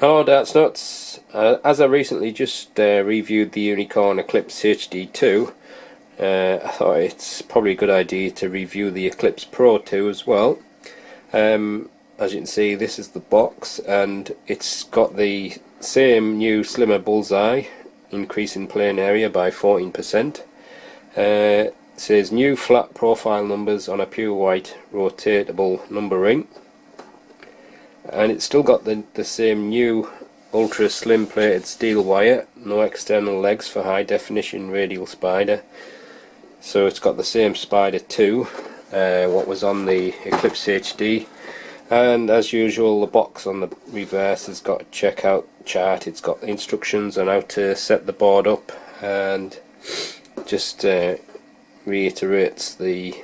Hello Darts Nutz. As I recently just reviewed the Unicorn Eclipse HD2, I thought it's probably a good idea to review the Eclipse Pro 2 as well. As you can see, this is the box, and it's got the same new slimmer bullseye, increase in plane area by 14%. It says new flat profile numbers on a pure white rotatable number ring. And it's still got the same new ultra slim plated steel wire, no external legs for high definition radial spider. So it's got the same spider too, what was on the Eclipse HD. And as usual, the box on the reverse has got a checkout chart. It's got the instructions on how to set the board up, and just reiterates the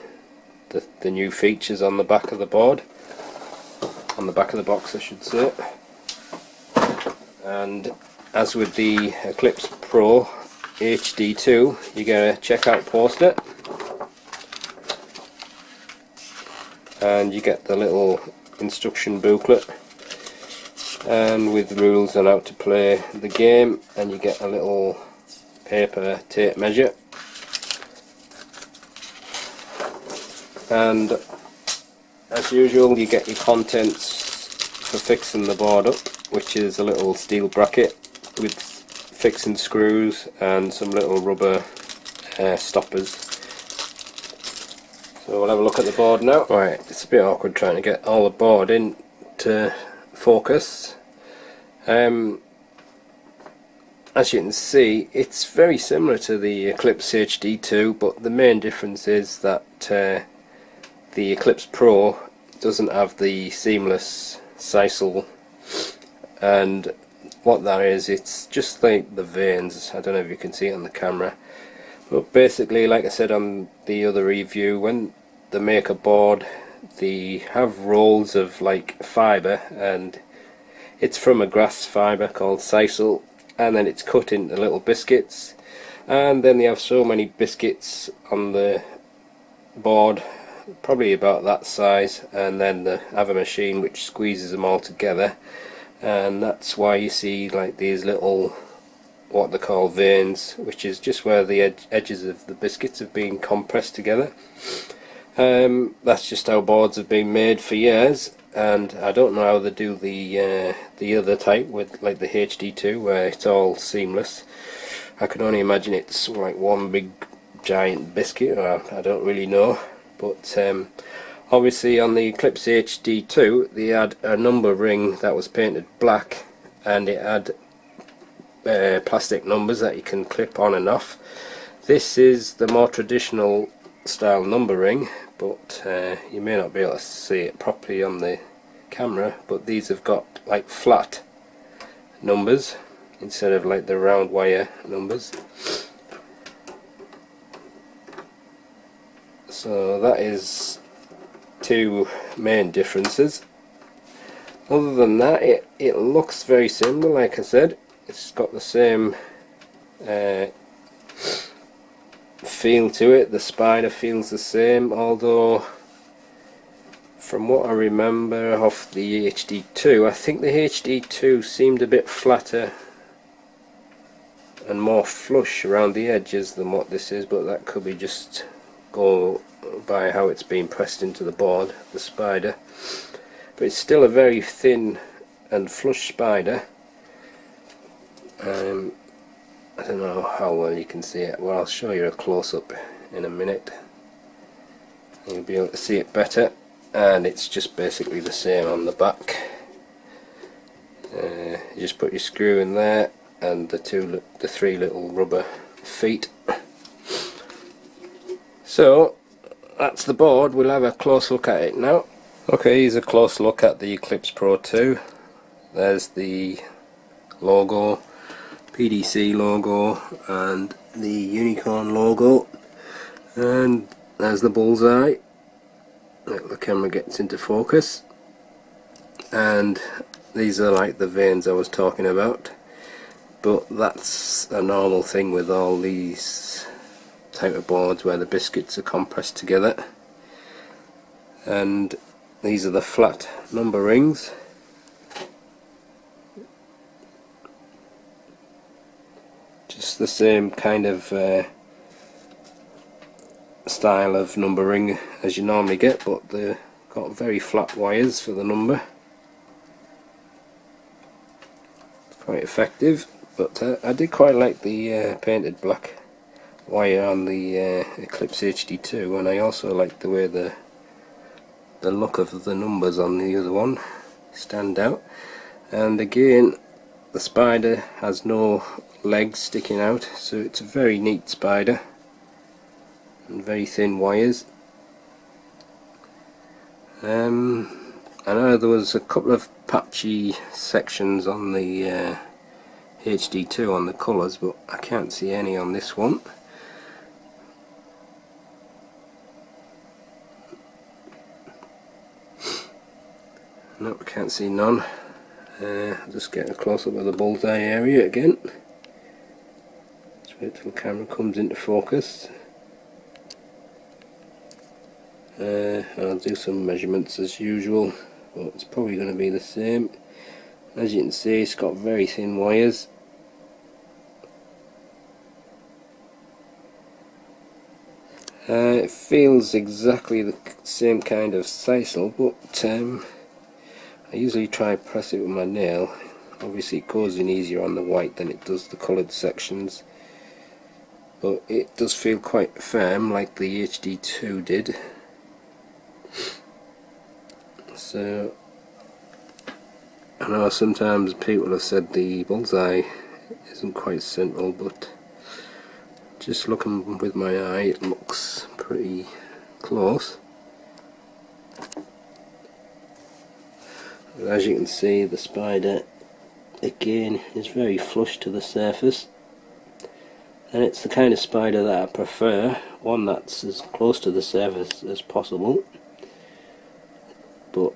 new features on the back of the board. On the back of the box, I should say. And as with the Eclipse Pro HD2, you get a checkout poster, and you get the little instruction booklet, and with rules on how to play the game, and you get a little paper tape measure. And as usual, you get your contents for fixing the board up, which is a little steel bracket with fixing screws and some little rubber stoppers. So we'll have a look at the board now. Right, it's a bit awkward trying to get all the board into focus. As you can see, it's very similar to the Eclipse HD2, but the main difference is that the Eclipse Pro doesn't have the seamless sisal, and what that is, it's just like the vanes. I don't know if you can see it on the camera, but basically, like I said on the other review, when they make a board, they have rolls of like fibre, and it's from a grass fibre called sisal, and then it's cut into little biscuits, and then they have so many biscuits on the board, probably about that size, and then they have a machine which squeezes them all together, and that's why you see like these little, what they call vanes, which is just where the edges of the biscuits have been compressed together. That's just how boards have been made for years, and I don't know how they do the other type with like the HD2, where it's all seamless. I can only imagine it's like one big giant biscuit, or I don't really know. But obviously on the Eclipse HD2 they had a number ring that was painted black, and it had plastic numbers that you can clip on and off. This is the more traditional style number ring, but you may not be able to see it properly on the camera, but these have got like flat numbers instead of like the round wire numbers. So that is two main differences. Other than that, it looks very similar. Like I said, it's got the same feel to it. The spider feels the same, although from what I remember of the HD2, I think the HD2 seemed a bit flatter and more flush around the edges than what this is, but that could be just go by how it's been pressed into the board, the spider. But it's still a very thin and flush spider. I don't know how well you can see it. Well, I'll show you a close-up in a minute. You'll be able to see it better, and it's just basically the same on the back. You just put your screw in there, and the three little rubber feet. So that's the board. We'll have a close look at it now. Okay, here's a close look at the Eclipse Pro 2. There's the logo, PDC logo, and the Unicorn logo, and there's the bullseye. The camera gets into focus, and these are like the vanes I was talking about, but that's a normal thing with all these type of boards where the biscuits are compressed together. And these are the flat number rings, just the same kind of style of numbering as you normally get, but they've got very flat wires for the number. It's quite effective, but I did quite like the painted black wire on the Eclipse HD2, and I also like the way the look of the numbers on the other one stand out. And again, the spider has no legs sticking out, so it's a very neat spider and very thin wires. I know there was a couple of patchy sections on the HD2 on the colours, but I can't see any on this one. Nope, can't see none. Just get a close up of the bullseye area again. Just wait till the camera comes into focus. I'll do some measurements as usual, but it's probably going to be the same. As you can see, it's got very thin wires. It feels exactly the same kind of sisal, but I usually try press it with my nail. Obviously it goes in easier on the white than it does the coloured sections, but it does feel quite firm like the HD2 did. So I know sometimes people have said the bullseye isn't quite simple, but just looking with my eye it looks pretty close. But as you can see, the spider again is very flush to the surface, and it's the kind of spider that I prefer, one that's as close to the surface as possible. But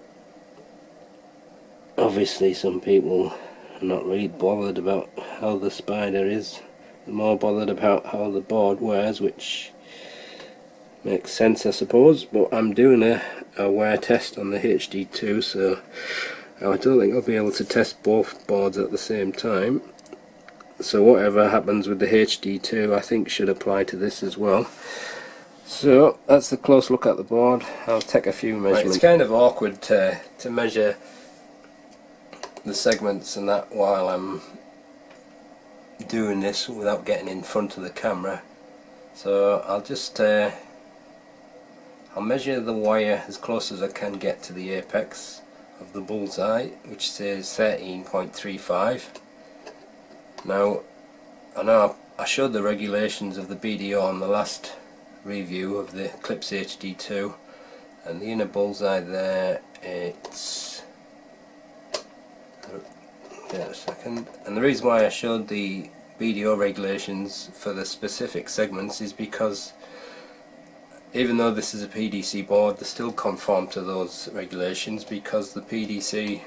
obviously some people are not really bothered about how the spider is, they're more bothered about how the board wears, which makes sense I suppose. But I'm doing a wear test on the HD2, so I don't think I'll be able to test both boards at the same time. So whatever happens with the HD2 I think should apply to this as well. So that's the close look at the board. I'll take a few measurements. Right, it's kind of awkward to measure the segments and that while I'm doing this without getting in front of the camera. So I'll just I'll measure the wire as close as I can get to the apex of the bullseye, which says 13.35. Now I know I showed the regulations of the BDO on the last review of the Eclipse HD2, and the inner bullseye there, it's a second. And the reason why I showed the BDO regulations for the specific segments is because even though this is a PDC board, they still conform to those regulations, because the PDC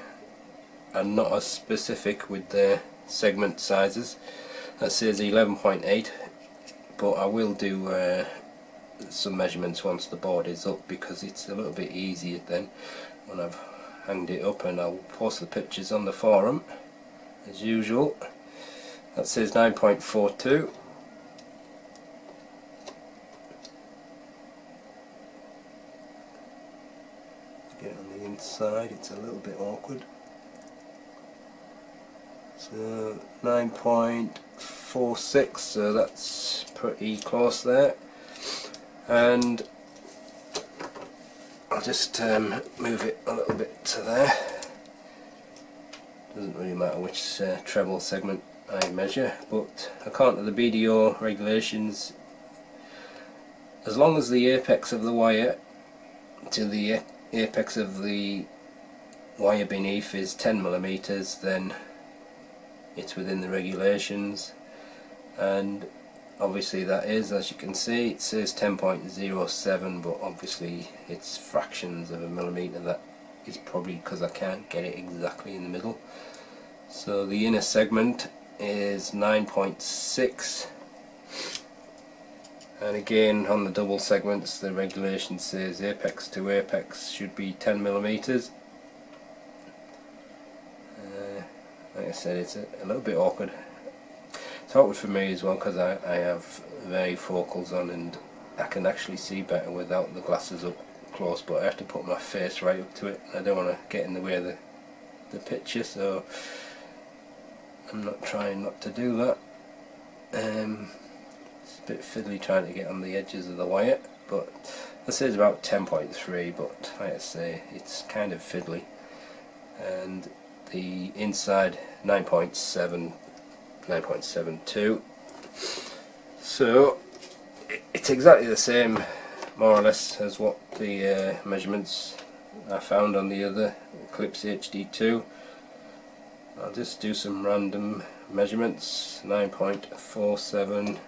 are not as specific with their segment sizes. That says 11.8, but I will do some measurements once the board is up, because it's a little bit easier then when I've hanged it up, and I'll post the pictures on the forum as usual. That says 9.42. Get on the inside, it's a little bit awkward. So 9.46, so that's pretty close there. And I'll just move it a little bit to there. Doesn't really matter which treble segment I measure, but according to the BDO regulations, as long as the apex of the wire to the apex of the wire beneath is 10mm, then it's within the regulations. And obviously that is, as you can see, it says 10.07, but obviously it's fractions of a millimetre. That is probably because I can't get it exactly in the middle. So the inner segment is 9.6, and again on the double segments the regulation says apex to apex should be 10mm. Like I said, it's a little bit awkward. It's awkward for me as well because I have varifocals on and I can actually see better without the glasses up close, but I have to put my face right up to it. I don't want to get in the way of the picture, so I'm not trying not to do that. It's a bit fiddly trying to get on the edges of the wire, but this is about 10.3, but like I say, it's kind of fiddly. And the inside 9.7, 9.72. So it's exactly the same, more or less, as what the measurements I found on the other Eclipse HD2. I'll just do some random measurements. 9.47,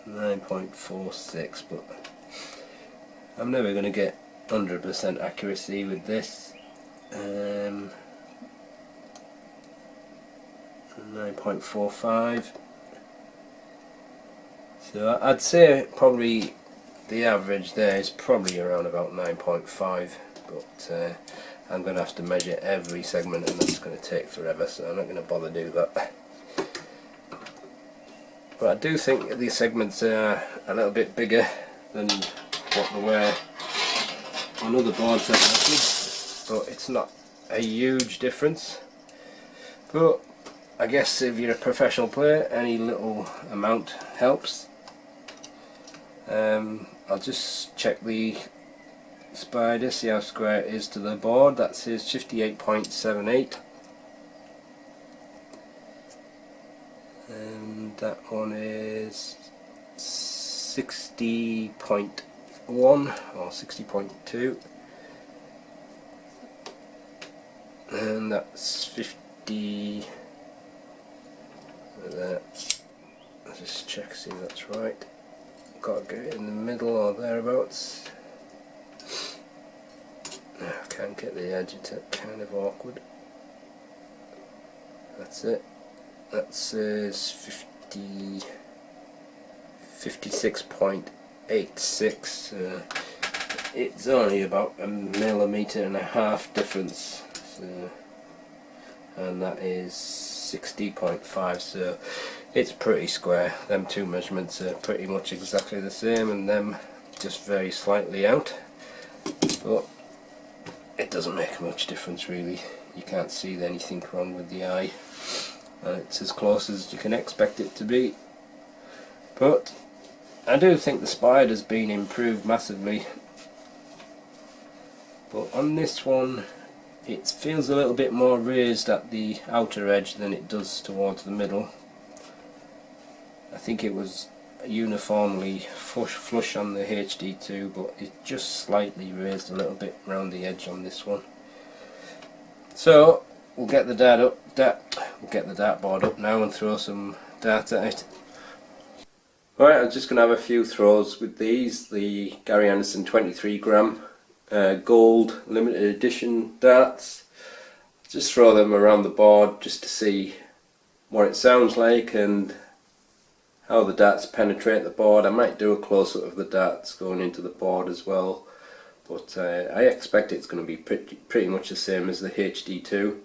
9.46, but I'm never going to get 100% accuracy with this. 9.45. So I'd say probably the average there is probably around about 9.5, but I'm going to have to measure every segment and that's going to take forever, so I'm not going to bother do that. But I do think these segments are a little bit bigger than what they were on other boards I've measured, but it's not a huge difference. But I guess if you're a professional player, any little amount helps. I'll just check the spider, see how square it is to the board. That says 58.78, and that one is 60.1 or 60.2, and that's 50. I'll just check, see if that's right. Got to get it in the middle or thereabouts. I can't get the edge, it's kind of awkward. That's it. That says 56.86. It's only about 1.5 millimeters difference. So, and that is 60.5, so it's pretty square. Them two measurements are pretty much exactly the same, and them just very slightly out, but it doesn't make much difference really. You can't see anything wrong with the eye, and it's as close as you can expect it to be. But I do think the spider's been improved massively, but on this one it feels a little bit more raised at the outer edge than it does towards the middle. I think it was uniformly flush on the HD2, but it just slightly raised a little bit around the edge on this one. So we'll get the dartboard up now and throw some dart at it. Alright, I'm just going to have a few throws with these, the Gary Anderson 23 gram gold limited edition darts. Just throw them around the board just to see what it sounds like and how the darts penetrate the board. I might do a close-up of the darts going into the board as well, but I expect it's going to be pretty much the same as the HD2.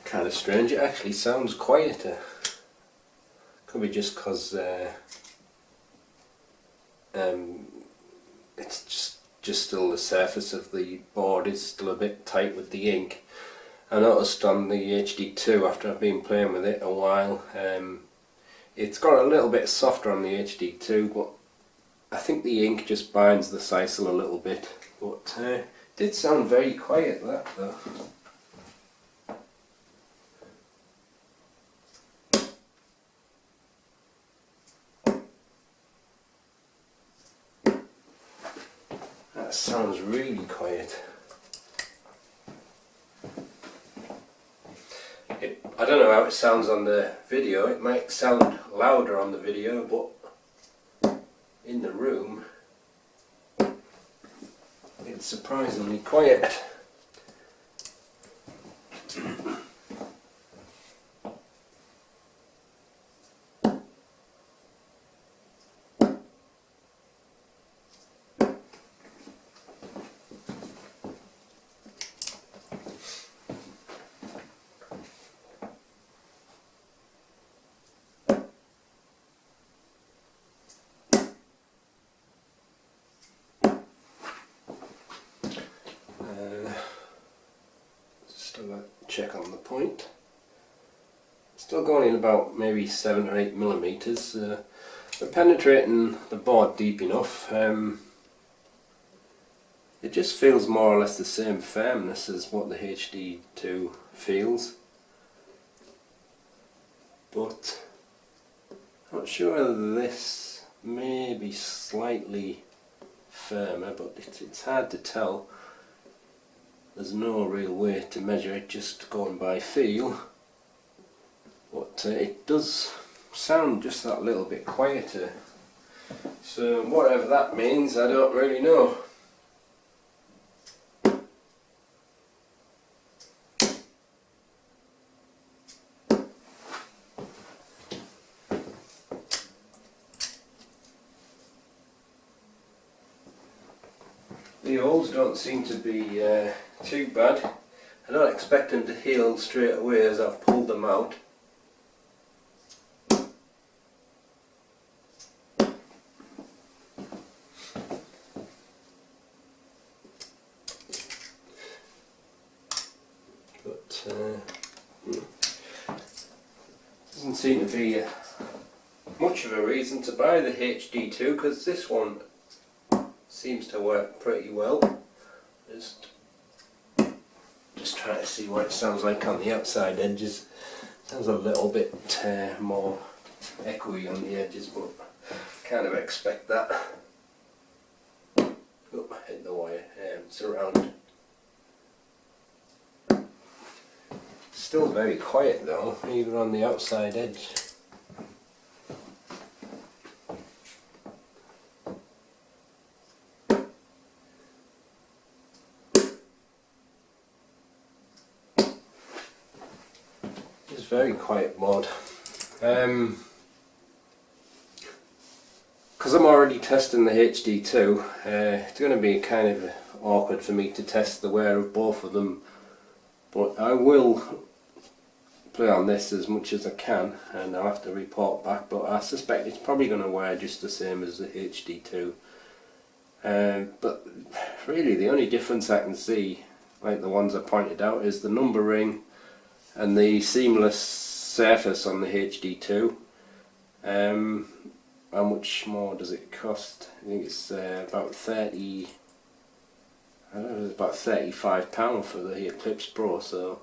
Kind of strange, it actually sounds quieter. Could be just because it's just still the surface of the board is still a bit tight with the ink. I noticed on the HD2, after I've been playing with it a while, it's got a little bit softer on the HD2, but I think the ink just binds the sisal a little bit. But it did sound very quiet, that though. That sounds really quiet. I don't know how it sounds on the video. It might sound louder on the video, but in the room it's surprisingly quiet. check on the point. Still going in about maybe 7 or 8 millimeters. We're penetrating the board deep enough. It just feels more or less the same firmness as what the HD2 feels, but I'm not sure whether this may be slightly firmer, but it's hard to tell. There's no real way to measure it, just going by feel. But it does sound just that little bit quieter. So whatever that means, I don't really know. The holes don't seem to be too bad. I don't expect them to heal straight away as I've pulled them out. But doesn't seem to be much of a reason to buy the HD2, because this one seems to work pretty well. Just trying to see what it sounds like on the outside edges. Sounds a little bit more echoey on the edges, but kind of expect that. Oh, hit the wire. It's around. Still very quiet though, even on the outside edge. Very quiet mod. Because I'm already testing the HD2, it's going to be kind of awkward for me to test the wear of both of them, but I will play on this as much as I can and I'll have to report back, but I suspect it's probably going to wear just the same as the HD2. But really the only difference I can see, like the ones I pointed out, is the number ring and the seamless surface on the HD2. How much more does it cost? I think it's about £35 for the Eclipse Pro, so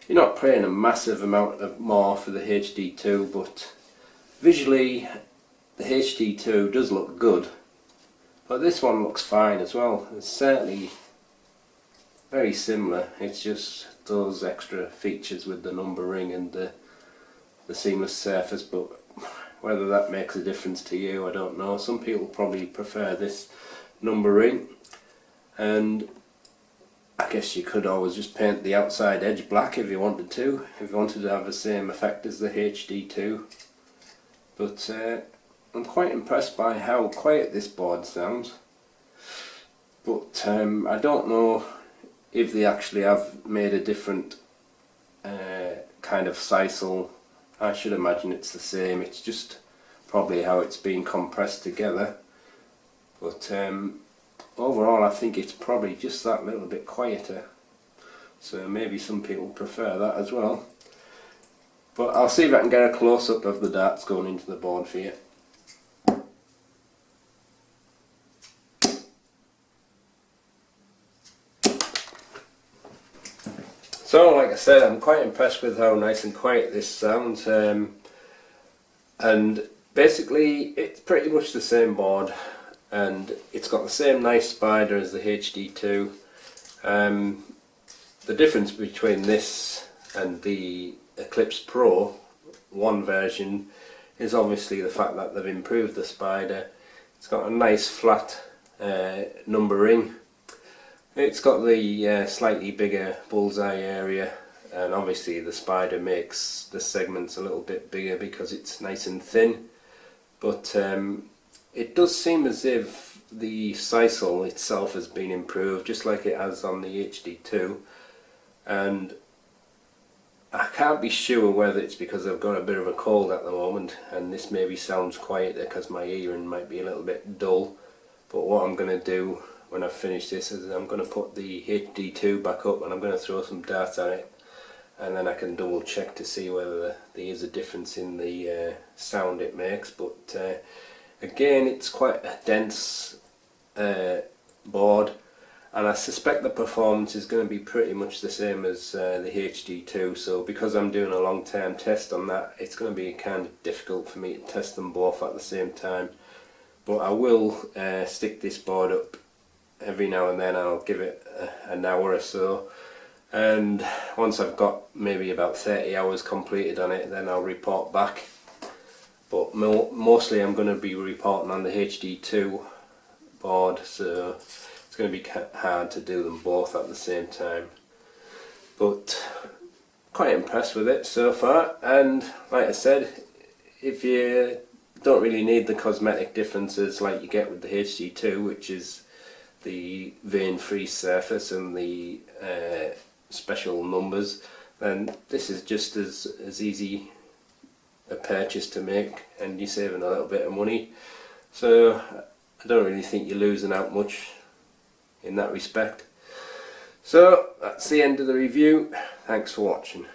you're not paying a massive amount of more for the HD2, but visually the HD2 does look good, but this one looks fine as well. It's certainly very similar, it's just those extra features with the number ring and the seamless surface, but whether that makes a difference to you, I don't know. Some people probably prefer this number ring, and I guess you could always just paint the outside edge black if you wanted to have the same effect as the HD2. But I'm quite impressed by how quiet this board sounds, but I don't know if they actually have made a different kind of sisal. I should imagine it's the same, it's just probably how it's been compressed together. But overall I think it's probably just that little bit quieter, so maybe some people prefer that as well. But I'll see if I can get a close-up of the darts going into the board for you. So, like I said, I'm quite impressed with how nice and quiet this sounds, and basically it's pretty much the same board, and it's got the same nice spider as the HD2. The difference between this and the Eclipse Pro, one version, is obviously the fact that they've improved the spider. It's got a nice flat number ring. It's got the slightly bigger bullseye area, and obviously the spider makes the segments a little bit bigger because it's nice and thin, but it does seem as if the sisal itself has been improved just like it has on the HD2, and I can't be sure whether it's because I've got a bit of a cold at the moment and this maybe sounds quieter because my hearing might be a little bit dull. But what I'm going to do when I finish this is I'm going to put the HD2 back up and I'm going to throw some darts at it and then I can double check to see whether there is a difference in the sound it makes. But again, it's quite a dense board, and I suspect the performance is going to be pretty much the same as the HD2, so because I'm doing a long-term test on that, it's going to be kind of difficult for me to test them both at the same time. But I will stick this board up every now and then. I'll give it an hour or so, and once I've got maybe about 30 hours completed on it, then I'll report back. But mostly I'm going to be reporting on the HD2 board, so it's going to be hard to do them both at the same time. But quite impressed with it so far, and like I said, if you don't really need the cosmetic differences like you get with the HD2, which is the vein-free surface and the special numbers, then this is just as easy a purchase to make, and you're saving a little bit of money. So I don't really think you're losing out much in that respect. So that's the end of the review. Thanks for watching.